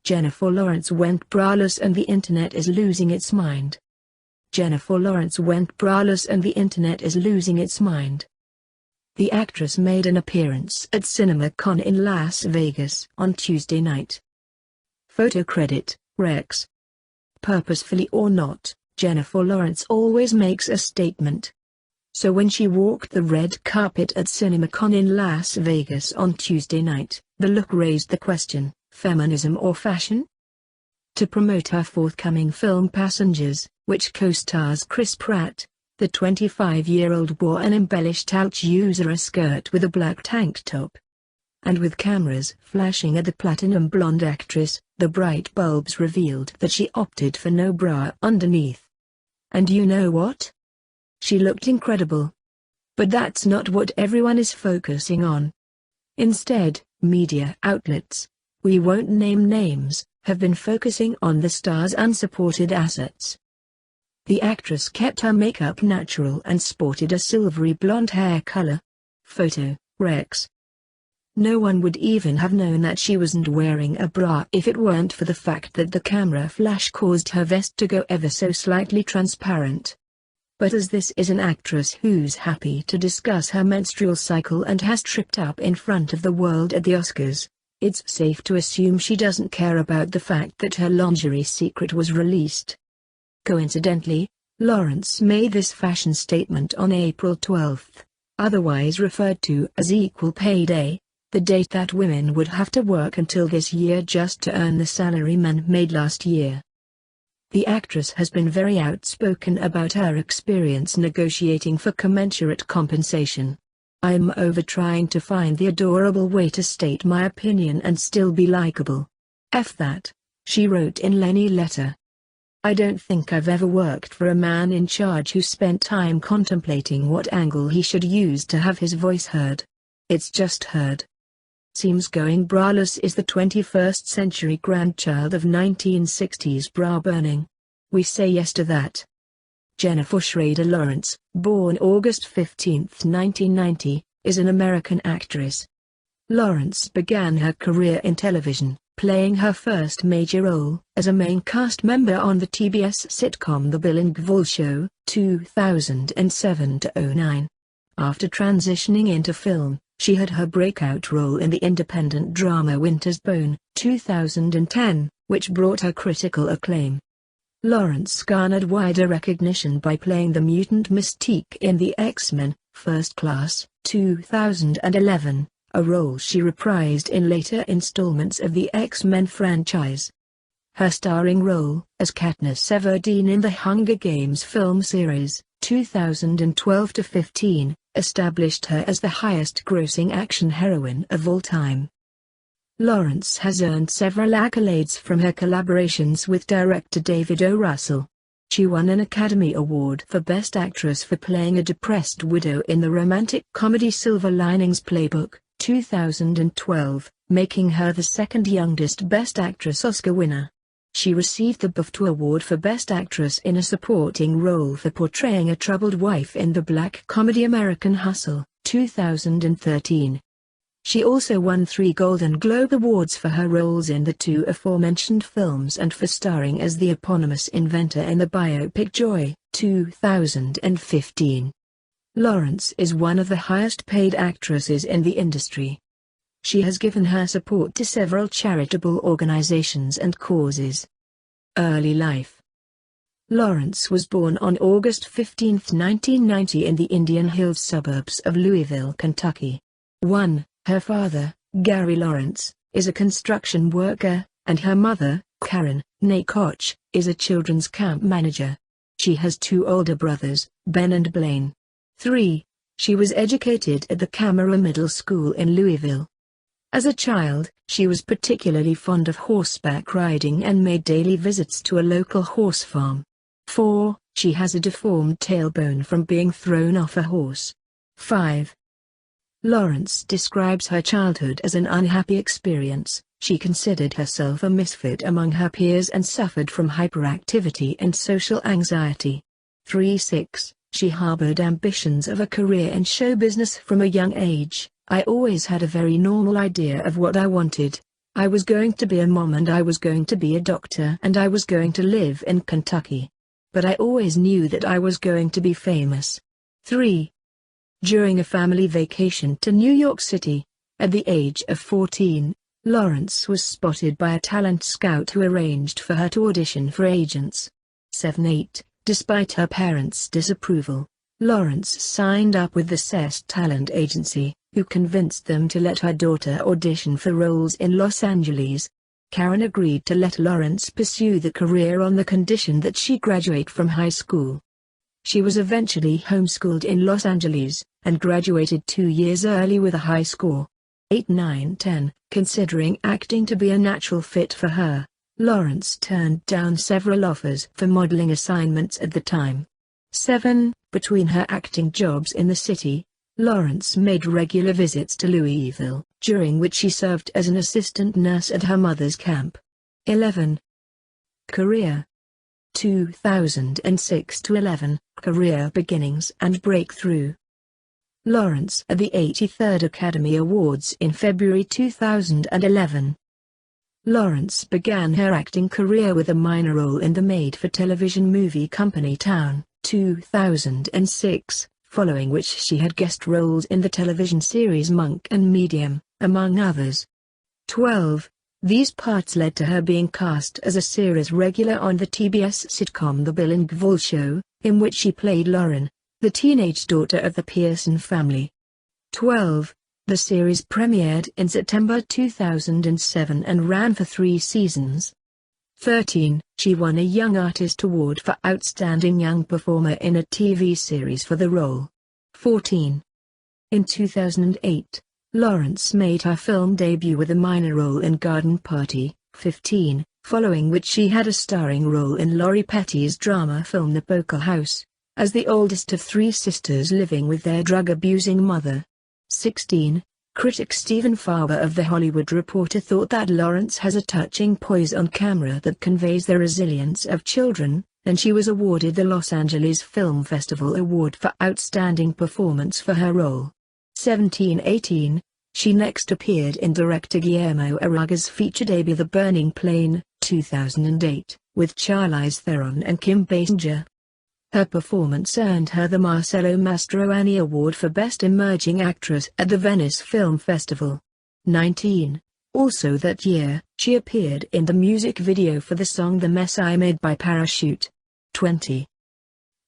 Jennifer Lawrence went braless and the internet is losing its mind. Jennifer Lawrence went braless and the internet is losing its mind. The actress made an appearance at CinemaCon in Las Vegas on Tuesday night. Photo credit, Rex. Purposefully or not, Jennifer Lawrence always makes a statement. So when she walked the red carpet at CinemaCon in Las Vegas on Tuesday night, the look raised the question, feminism or fashion? To promote her forthcoming film Passengers, which co-stars Chris Pratt, the 25-year-old wore an embellished Altuusera skirt with a black tank top. And with cameras flashing at the platinum blonde actress, the bright bulbs revealed that she opted for no bra underneath. And you know what? She looked incredible. But that's not what everyone is focusing on. Instead, media outlets, we won't name names, have been focusing on the star's unsupported assets. The actress kept her makeup natural and sported a silvery blonde hair color. Photo, Rex. No one would even have known that she wasn't wearing a bra if it weren't for the fact that the camera flash caused her vest to go ever so slightly transparent. But as this is an actress who's happy to discuss her menstrual cycle and has tripped up in front of the world at the Oscars, it's safe to assume she doesn't care about the fact that her lingerie secret was released. Coincidentally, Lawrence made this fashion statement on April 12, otherwise referred to as Equal Pay Day, the date that women would have to work until this year just to earn the salary men made last year. The actress has been very outspoken about her experience negotiating for commensurate compensation. "I'm over trying to find the adorable way to state my opinion and still be likable. F that," she wrote in Lenny letter. "I don't think I've ever worked for a man in charge who spent time contemplating what angle he should use to have his voice heard. It's just heard." Seems going braless is the 21st century grandchild of 1960s bra burning. We say yes to that. Jennifer Schrader Lawrence, born August 15, 1990, is an American actress. Lawrence began her career in television, playing her first major role as a main cast member on the TBS sitcom The Bill and Gvul Show, 2007-09. After transitioning into film, she had her breakout role in the independent drama Winter's Bone, 2010, which brought her critical acclaim. Lawrence garnered wider recognition by playing the mutant Mystique in the X-Men, First Class, 2011, a role she reprised in later installments of the X-Men franchise. Her starring role as Katniss Everdeen in the Hunger Games film series, 2012-15, established her as the highest-grossing action heroine of all time. Lawrence has earned several accolades from her collaborations with director David O. Russell. She won an Academy Award for Best Actress for playing a depressed widow in the romantic comedy Silver Linings Playbook, 2012, making her the second youngest Best Actress Oscar winner. She received the BAFTA Award for Best Actress in a Supporting Role for portraying a troubled wife in the black comedy American Hustle, 2013. She also won 3 Golden Globe Awards for her roles in the 2 aforementioned films and for starring as the eponymous inventor in the biopic Joy, 2015. Lawrence is one of the highest-paid actresses in the industry. She has given her support to several charitable organizations and causes. Early life. Lawrence was born on August 15, 1990 in the Indian Hills suburbs of Louisville, Kentucky. 1. Her father, Gary Lawrence, is a construction worker, and her mother, Karen, née Koch, is a children's camp manager. She has 2 older brothers, Ben and Blaine. 3. She was educated at the Camera Middle School in Louisville. As a child, she was particularly fond of horseback riding and made daily visits to a local horse farm. 4. She has a deformed tailbone from being thrown off a horse. 5. Lawrence describes her childhood as an unhappy experience. She considered herself a misfit among her peers and suffered from hyperactivity and social anxiety. 3-6. She harbored ambitions of a career in show business from a young age. I always had a very normal idea of what I wanted. I was going to be a mom and I was going to be a doctor and I was going to live in Kentucky. But I always knew that I was going to be famous. 3. During a family vacation to New York City, at the age of 14, Lawrence was spotted by a talent scout who arranged for her to audition for agents. 7-8. Despite her parents' disapproval, Lawrence signed up with the CES talent agency, who convinced them to let her daughter audition for roles in Los Angeles. Karen agreed to let Lawrence pursue the career on the condition that she graduate from high school. She was eventually homeschooled in Los Angeles, and graduated 2 years early with a high score. 8, 9, 10. Considering acting to be a natural fit for her, Lawrence turned down several offers for modeling assignments at the time. 7. Between her acting jobs in the city, Lawrence made regular visits to Louisville, during which she served as an assistant nurse at her mother's camp. 11. Career 2006 to 11, Career Beginnings and Breakthrough. Lawrence at the 83rd Academy Awards in February 2011. Lawrence began her acting career with a minor role in the made-for-television movie Company Town, 2006, following which she had guest roles in the television series Monk and Medium, among others. 12. These parts led to her being cast as a series regular on the TBS sitcom The Bill and Gvul Show, in which she played Lauren, the teenage daughter of the Pearson family. 12. The series premiered in September 2007 and ran for 3 seasons. 13. She won a Young Artist Award for Outstanding Young Performer in a TV series for the role. 14. In 2008, Lawrence made her film debut with a minor role in Garden Party. 15, following which she had a starring role in Lori Petty's drama film The Poker House, as the oldest of 3 sisters living with their drug-abusing mother. 16. Critic Stephen Farber of The Hollywood Reporter thought that Lawrence has a touching poise on camera that conveys the resilience of children, and she was awarded the Los Angeles Film Festival Award for Outstanding Performance for her role. 17-18, she next appeared in director Guillermo Arriaga's feature debut The Burning Plain, 2008, with Charlize Theron and Kim Basinger. Her performance earned her the Marcello Mastroianni Award for Best Emerging Actress at the Venice Film Festival. 19. Also that year, she appeared in the music video for the song The Mess I Made by Parachute. 20.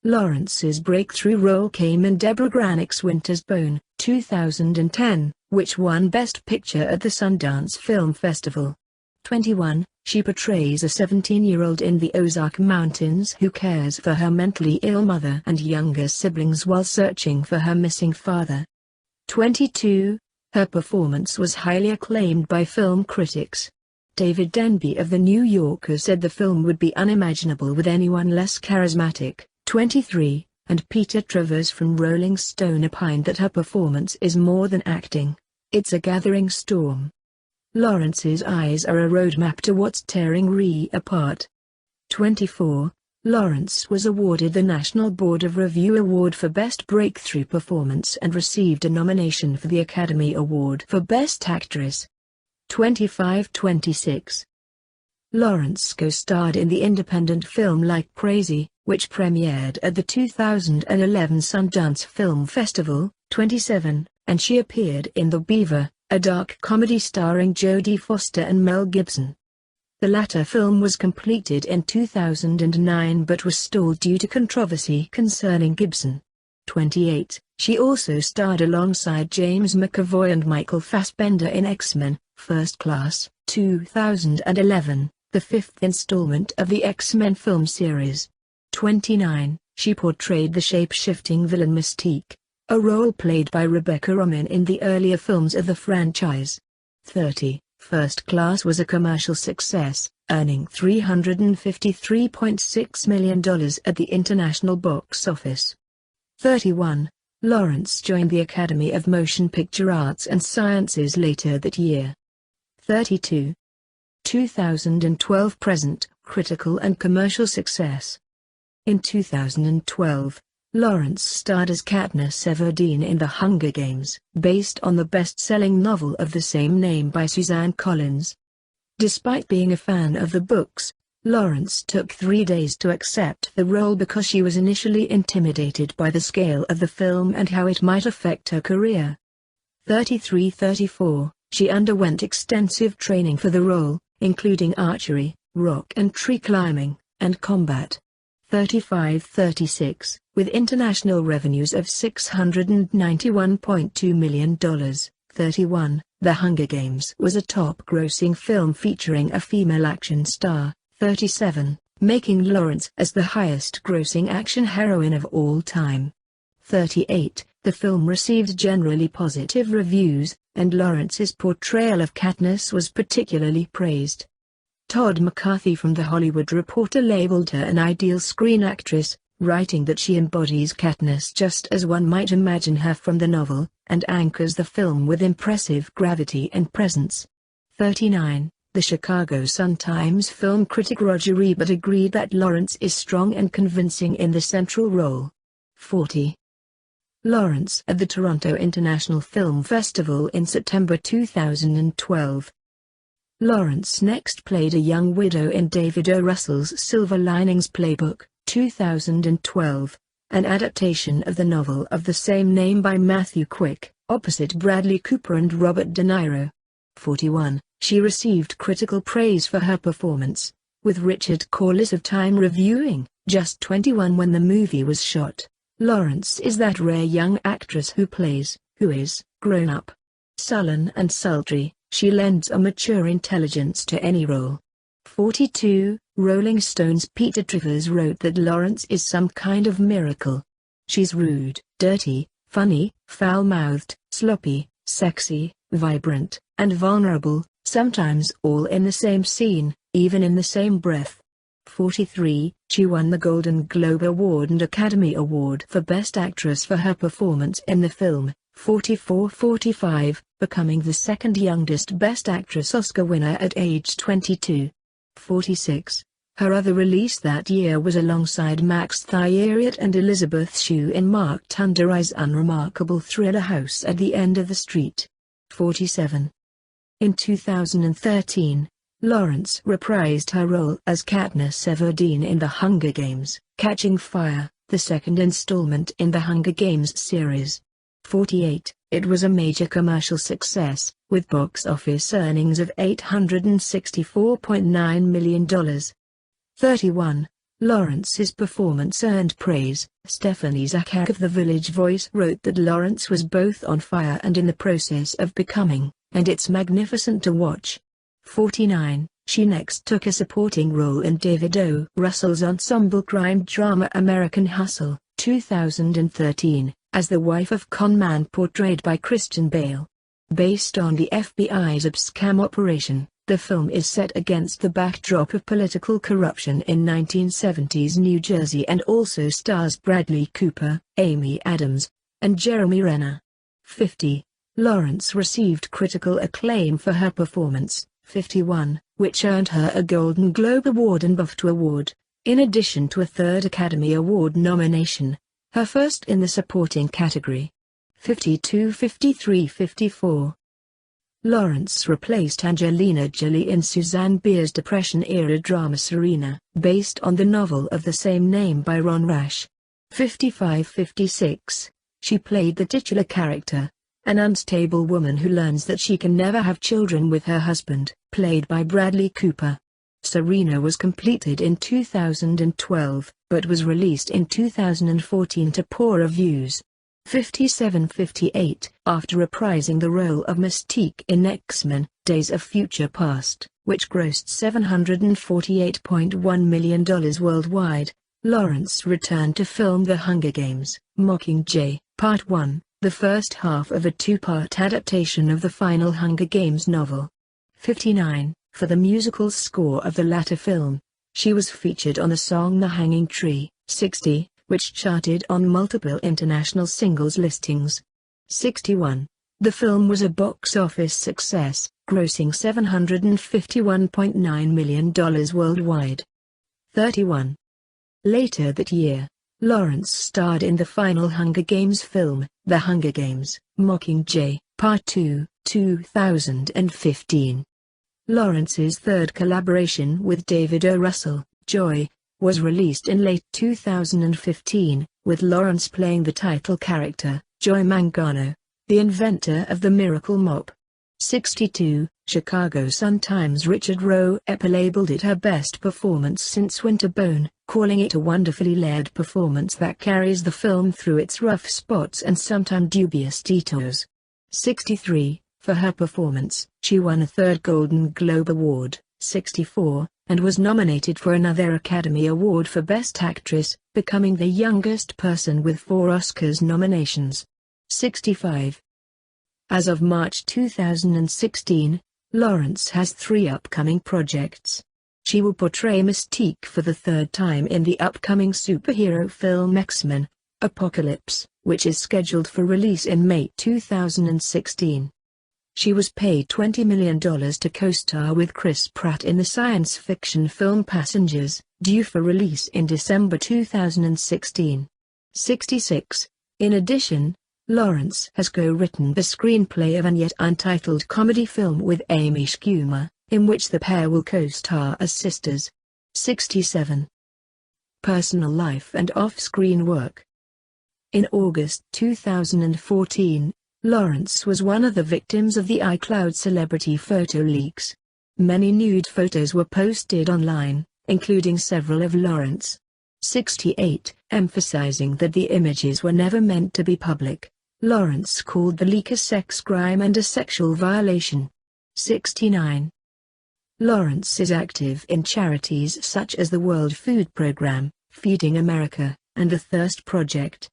Lawrence's breakthrough role came in Deborah Granick's Winter's Bone, 2010, which won Best Picture at the Sundance Film Festival. 21. She portrays a 17-year-old in the Ozark Mountains who cares for her mentally ill mother and younger siblings while searching for her missing father. 22. Her performance was highly acclaimed by film critics. David Denby of The New Yorker said the film would be unimaginable with anyone less charismatic. 23. And Peter Travers from Rolling Stone opined that her performance is more than acting. It's a gathering storm. Lawrence's eyes are a roadmap to what's tearing Rhea apart. 24. Lawrence was awarded the National Board of Review Award for Best Breakthrough Performance and received a nomination for the Academy Award for Best Actress. 25-26. Lawrence co-starred in the independent film Like Crazy, which premiered at the 2011 Sundance Film Festival. 27, and she appeared in The Beaver, a dark comedy starring Jodie Foster and Mel Gibson. The latter film was completed in 2009 but was stalled due to controversy concerning Gibson. 28, she also starred alongside James McAvoy and Michael Fassbender in X-Men, First Class, 2011, the 5th installment of the X-Men film series. 29, she portrayed the shape-shifting villain Mystique, a role played by Rebecca Romijn in the earlier films of the franchise. 30, First Class was a commercial success, earning $353.6 million at the international box office. 31, Lawrence joined the Academy of Motion Picture Arts and Sciences later that year. 32. 2012 present, critical and commercial success. In 2012, Lawrence starred as Katniss Everdeen in The Hunger Games, based on the best-selling novel of the same name by Suzanne Collins. Despite being a fan of the books, Lawrence took 3 days to accept the role because she was initially intimidated by the scale of the film and how it might affect her career. 33-34, she underwent extensive training for the role, including archery, rock and tree climbing, and combat. 35-36, with international revenues of $691.2 million. 31, The Hunger Games was a top-grossing film featuring a female action star. 37, making Lawrence as the highest-grossing action heroine of all time. 38, the film received generally positive reviews, and Lawrence's portrayal of Katniss was particularly praised. Todd McCarthy from The Hollywood Reporter labeled her an ideal screen actress, writing that she embodies Katniss just as one might imagine her from the novel, and anchors the film with impressive gravity and presence. 39. The Chicago Sun-Times film critic Roger Ebert agreed that Lawrence is strong and convincing in the central role. 40. Lawrence at the Toronto International Film Festival in September 2012. Lawrence next played a young widow in David O. Russell's Silver Linings Playbook, 2012, an adaptation of the novel of the same name by Matthew Quick, opposite Bradley Cooper and Robert De Niro. 41. She received critical praise for her performance, with Richard Corliss of Time reviewing, just 21 when the movie was shot. Lawrence is that rare young actress who is, grown up. Sullen and sultry, she lends a mature intelligence to any role. 42. Rolling Stone's Peter Travers wrote that Lawrence is some kind of miracle. She's rude, dirty, funny, foul-mouthed, sloppy, sexy, vibrant, and vulnerable, sometimes all in the same scene, even in the same breath. 43. She won the Golden Globe Award and Academy Award for Best Actress for her performance in the film. 44-45, becoming the second youngest Best Actress Oscar winner at age 22. 46. Her other release that year was alongside Max Thieriot and Elizabeth Shue in Mark Tunderai's unremarkable thriller House at the End of the Street. 47. In 2013, Lawrence reprised her role as Katniss Everdeen in The Hunger Games: Catching Fire, the second installment in the Hunger Games series. 48. It was a major commercial success, with box office earnings of $864.9 million. 31. Lawrence's performance earned praise. Stephanie Zakak of The Village Voice wrote that Lawrence was both on fire and in the process of becoming, and it's magnificent to watch. 49. She next took a supporting role in David O. Russell's ensemble crime drama American Hustle, 2013, as the wife of conman portrayed by Christian Bale. Based on the FBI's scam operation, the film is set against the backdrop of political corruption in 1970s New Jersey and also stars Bradley Cooper, Amy Adams, and Jeremy Renner. 50. Lawrence received critical acclaim for her performance, 51, which earned her a Golden Globe Award and BAFTA Award, in addition to a third Academy Award nomination, her first in the supporting category. 52, 53, 54. Lawrence replaced Angelina Jolie in Susanne Bier's Depression-era drama Serena, based on the novel of the same name by Ron Rash. 55-56. She played the titular character, an unstable woman who learns that she can never have children with her husband, played by Bradley Cooper. Serena was completed in 2012, but was released in 2014 to poor reviews. 57-58. After reprising the role of Mystique in X-Men: Days of Future Past, which grossed $748.1 million worldwide, Lawrence returned to film The Hunger Games: Mockingjay, Part 1, the first half of a two-part adaptation of the final Hunger Games novel. 59. For the musical score of the latter film, she was featured on the song The Hanging Tree, 60, which charted on multiple international singles listings. 61. The film was a box office success, grossing $751.9 million worldwide. 31. Later that year, Lawrence starred in the final Hunger Games film, The Hunger Games: Mockingjay, Part 2, 2015. Lawrence's third collaboration with David O. Russell, Joy, was released in late 2015, with Lawrence playing the title character, Joy Mangano, the inventor of the Miracle Mop. 62, Chicago Sun-Times Richard Rowe labeled it her best performance since Winterbone, calling it a wonderfully layered performance that carries the film through its rough spots and sometimes dubious detours. 63, for her performance, she won a third Golden Globe Award, 64, and was nominated for another Academy Award for Best Actress, becoming the youngest person with 4 Oscars nominations. 65. As of March 2016, Lawrence has 3 upcoming projects. She will portray Mystique for the 3rd time in the upcoming superhero film X-Men: Apocalypse, which is scheduled for release in May 2016. She was paid $20 million to co-star with Chris Pratt in the science fiction film Passengers, due for release in December 2016. 66. In addition, Lawrence has co-written the screenplay of an yet untitled comedy film with Amy Schumer, in which the pair will co-star as sisters. 67. Personal life and off-screen work. In August 2014, Lawrence was one of the victims of the iCloud celebrity photo leaks. Many nude photos were posted online, including several of Lawrence. 68. Emphasizing that the images were never meant to be public, Lawrence called the leak a sex crime and a sexual violation. 69. Lawrence is active in charities such as the World Food Program, Feeding America, and the Thirst Project.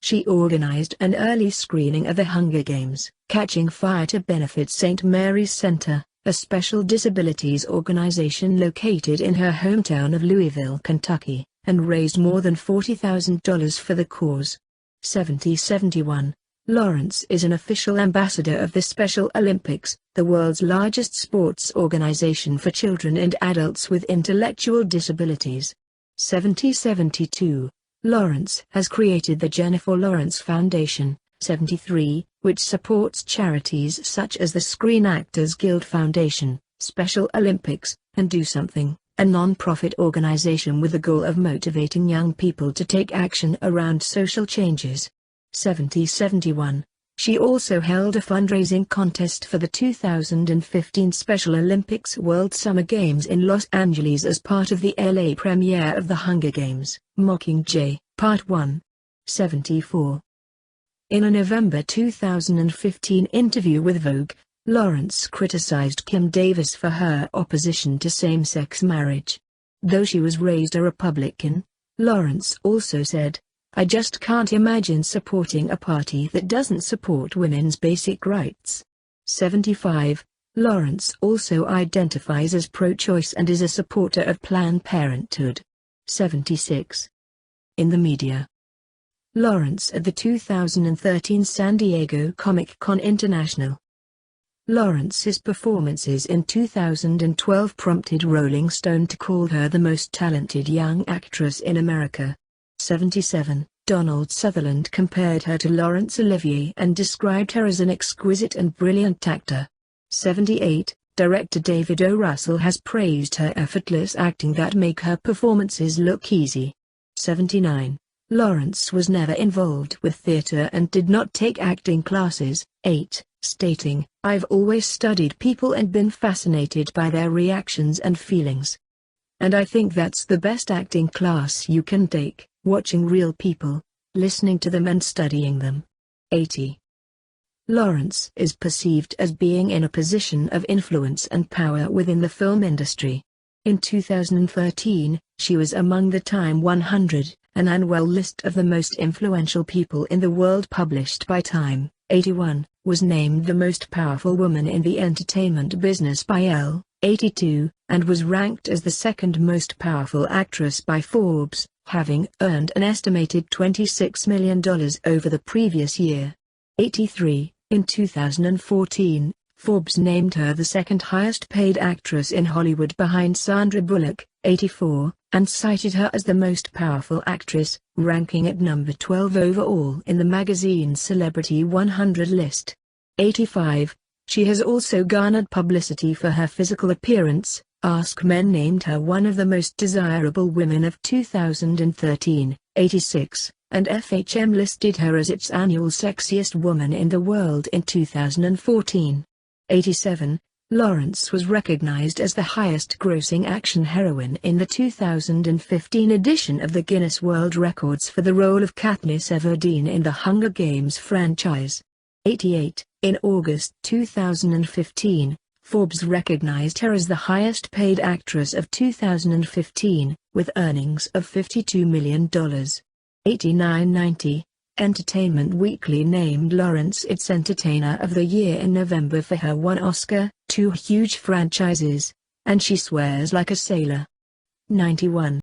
She organized an early screening of the Hunger Games, Catching Fire to benefit St. Mary's Center, a special disabilities organization located in her hometown of Louisville, Kentucky, and raised more than $40,000 for the cause. 71. Lawrence is an official ambassador of the Special Olympics, the world's largest sports organization for children and adults with intellectual disabilities. 72. Lawrence has created the Jennifer Lawrence Foundation, 73, which supports charities such as the Screen Actors Guild Foundation, Special Olympics, and Do Something, a non-profit organization with the goal of motivating young people to take action around social changes. 71. She also held a fundraising contest for the 2015 Special Olympics World Summer Games in Los Angeles as part of the LA premiere of The Hunger Games: Mockingjay, Part 1. 74. In a November 2015 interview with Vogue, Lawrence criticized Kim Davis for her opposition to same-sex marriage. Though she was raised a Republican, Lawrence also said, "I just can't imagine supporting a party that doesn't support women's basic rights." 75. Lawrence also identifies as pro-choice and is a supporter of Planned Parenthood. 76. In the media. Lawrence at the 2013 San Diego Comic-Con International. Lawrence's performances in 2012 prompted Rolling Stone to call her the most talented young actress in America. 77. Donald Sutherland compared her to Laurence Olivier and described her as an exquisite and brilliant actor. 78. Director David O. Russell has praised her effortless acting that make her performances look easy. 79. Lawrence was never involved with theater and did not take acting classes. 8. Stating, "I've always studied people and been fascinated by their reactions and feelings. And I think that's the best acting class you can take, watching real people, listening to them and studying them." 80. Lawrence is perceived as being in a position of influence and power within the film industry. In 2013, she was among the Time 100, an annual list of the most influential people in the world published by Time. 81, was named the most powerful woman in the entertainment business by Elle. 82, and was ranked as the second most powerful actress by Forbes, having earned an estimated $26 million over the previous year. 83, in 2014, Forbes named her the second highest paid actress in Hollywood behind Sandra Bullock, 84, and cited her as the most powerful actress, ranking at number 12 overall in the magazine's Celebrity 100 list. 85. She has also garnered publicity for her physical appearance. Ask Men named her one of the most desirable women of 2013, 86, and FHM listed her as its annual sexiest woman in the world in 2014. 87. Lawrence was recognized as the highest-grossing action heroine in the 2015 edition of the Guinness World Records for the role of Katniss Everdeen in the Hunger Games franchise. 88. In August 2015, Forbes recognized her as the highest-paid actress of 2015, with earnings of $52 million. 89-90. Entertainment Weekly named Lawrence its Entertainer of the Year in November for her one Oscar, 2 huge franchises, and She Swears Like a Sailor. 91.